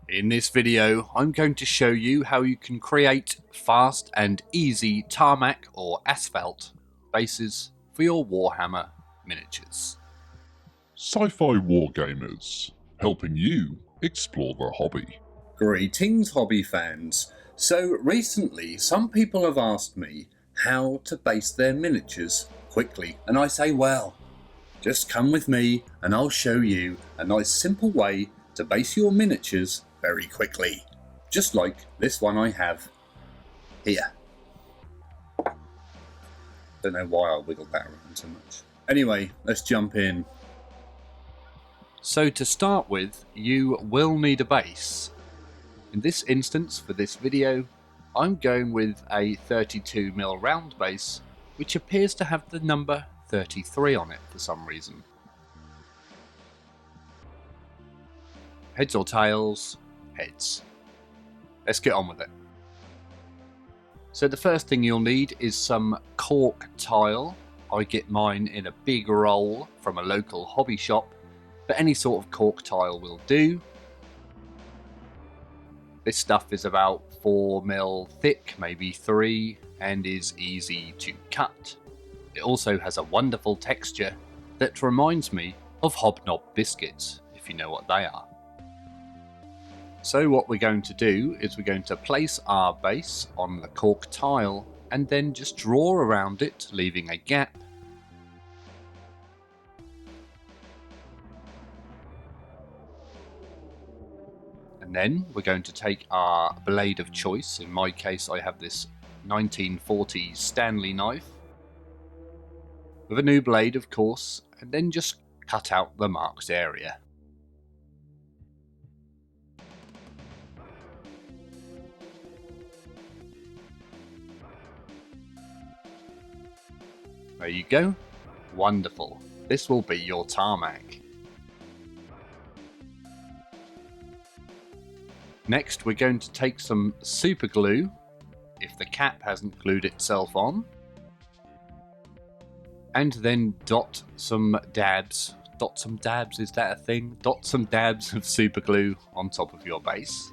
In this video, I'm going to show you how you can create fast and easy Tarmac or Asphalt bases for your Warhammer miniatures. Sci-Wargamers, helping you explore the hobby. Greetings, hobby fans. So recently, some people have asked me how to base their miniatures quickly, and I say, well, just come with me and I'll show you a nice simple way to base your miniatures very quickly, just like this one I have here. Don't know why I wiggled that around so much. Anyway, let's jump in. So to start with, you will need a base. In this instance, for this video, I'm going with a 32mm round base, which appears to have the number 33 on it for some reason. Heads or tails? Heads. Let's get on with it. So the first thing you'll need is some Cork tile. I get mine in a big roll from a local hobby shop, but any sort of Cork tile will do. This stuff is about 4mm thick, maybe 3, and is easy to cut. It also has a wonderful texture that reminds me of hobnob biscuits, if you know what they are. So what we're going to do is we're going to place our base on the Cork tile and then just draw around it, leaving a gap. And then we're going to take our blade of choice. In my case, I have this 1940s Stanley knife with a new blade, of course, and then just cut out the marked area. There you go. Wonderful. This will be your Tarmac. Next, we're going to take some super glue, if the cap hasn't glued itself on, and then dot some dabs. Dot some dabs, is that a thing? Dot some dabs of super glue on top of your base.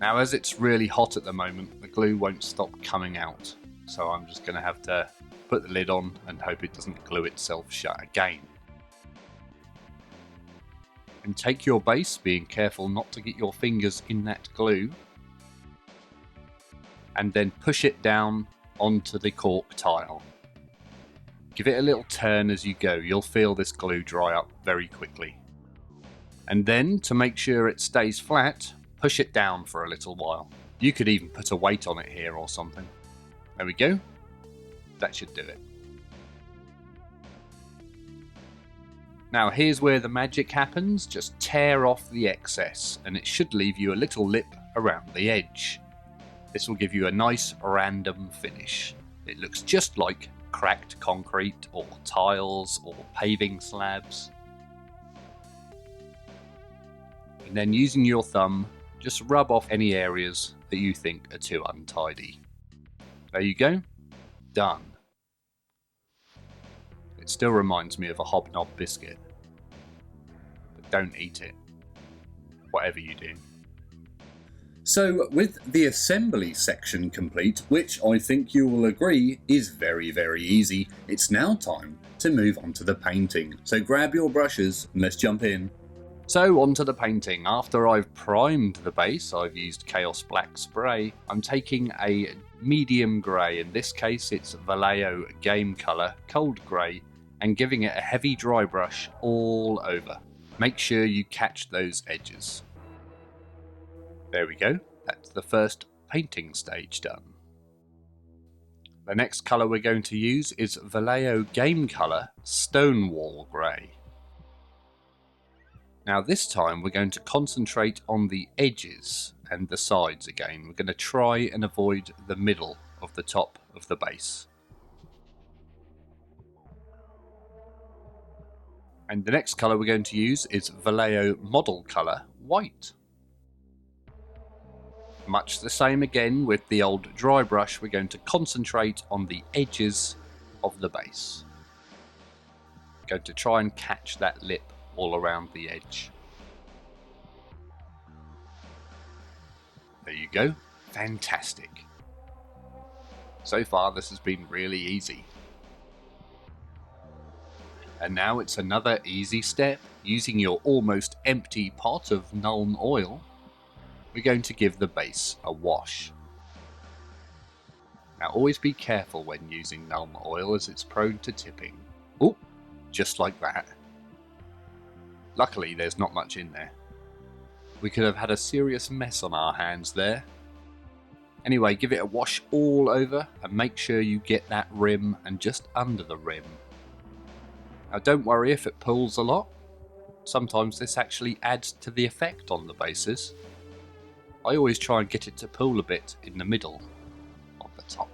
Now, as it's really hot at the moment, the glue won't stop coming out, so I'm just going to have to put the lid on and hope it doesn't glue itself shut again. And take your base, being careful not to get your fingers in that glue, and then push it down onto the Cork tile. Give it a little turn as you go. You'll feel this glue dry up very quickly. And then, to make sure it stays flat, push it down for a little while. You could even put a weight on it here or something. There we go. That should do it. Now here's where the magic happens. Just tear off the excess and it should leave you a little lip around the edge. This will give you a nice random finish. It looks just like cracked concrete or tiles or paving slabs. And then using your thumb, just rub off any areas that you think are too untidy. There you go. Done. It still reminds me of a hobnob biscuit. But don't eat it. Whatever you do. So with the assembly section complete, which I think you will agree is very, very easy, it's now time to move on to the painting. So grab your brushes and let's jump in. So onto the painting. After I've primed the base, I've used Chaos Black spray. I'm taking a medium grey, in this case it's Vallejo Game Colour, cold grey, and giving it a heavy dry brush all over. Make sure you catch those edges. There we go, that's the first painting stage done. The next colour we're going to use is Vallejo Game Colour Stonewall Grey. Now this time we're going to concentrate on the edges and the sides again. We're going to try and avoid the middle of the top of the base. And the next colour we're going to use is Vallejo Model Colour White. Much the same again with the old dry brush, we're going to concentrate on the edges of the base. Going to try and catch that lip all around the edge. There you go. Fantastic. So far this has been really easy. And now it's another easy step. Using your almost empty pot of Nuln oil, we're going to give the base a wash. Now always be careful when using Nuln oil as it's prone to tipping. Oh, just like that. Luckily there's not much in there. We could have had a serious mess on our hands there. Anyway, give it a wash all over and make sure you get that rim and just under the rim. Now don't worry if it pulls a lot. Sometimes this actually adds to the effect on the bases. I always try and get it to pull a bit in the middle of the top.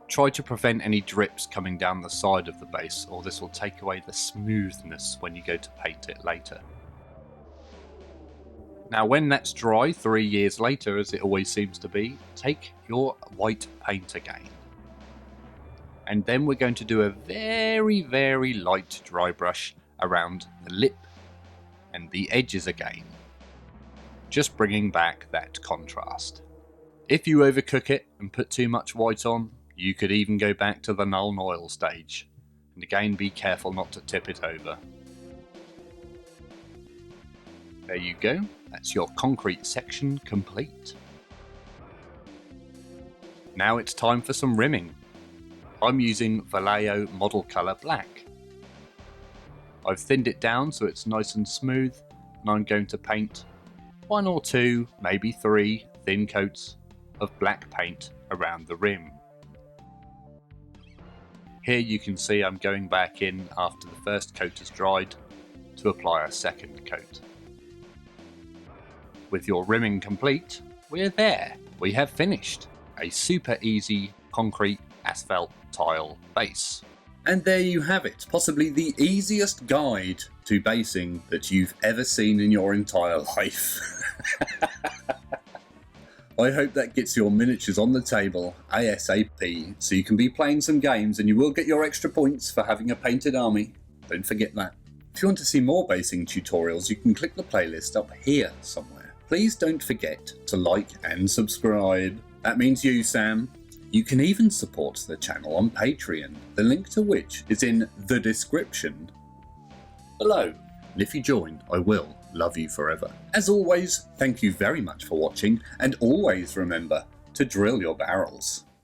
Try to prevent any drips coming down the side of the base, or this will take away the smoothness when you go to paint it later. Now when that's dry, 3 years later as it always seems to be, take your white paint again. And then we're going to do a very, very light dry brush around the lip and the edges again, just bringing back that contrast. If you overcook it and put too much white on, you could even go back to the Nuln oil stage, and again be careful not to tip it over. There you go, that's your concrete section complete. Now it's time for some rimming. I'm using Vallejo Model Colour Black. I've thinned it down so it's nice and smooth, and I'm going to paint 1 or 2, maybe 3 thin coats of black paint around the rim. Here you can see I'm going back in after the first coat has dried to apply a second coat. With your rimming complete, we're there. We have finished a super easy concrete asphalt tile base. And there you have it, possibly the easiest guide to basing that you've ever seen in your entire life. I hope that gets your miniatures on the table ASAP, so you can be playing some games and you will get your extra points for having a painted army. Don't forget that. If you want to see more basing tutorials, you can click the playlist up here somewhere. Please don't forget to like and subscribe. That means you, Sam. You can even support the channel on Patreon, the link to which is in the description below. And if you join, I will love you forever. As always, thank you very much for watching, and always remember to drill your barrels.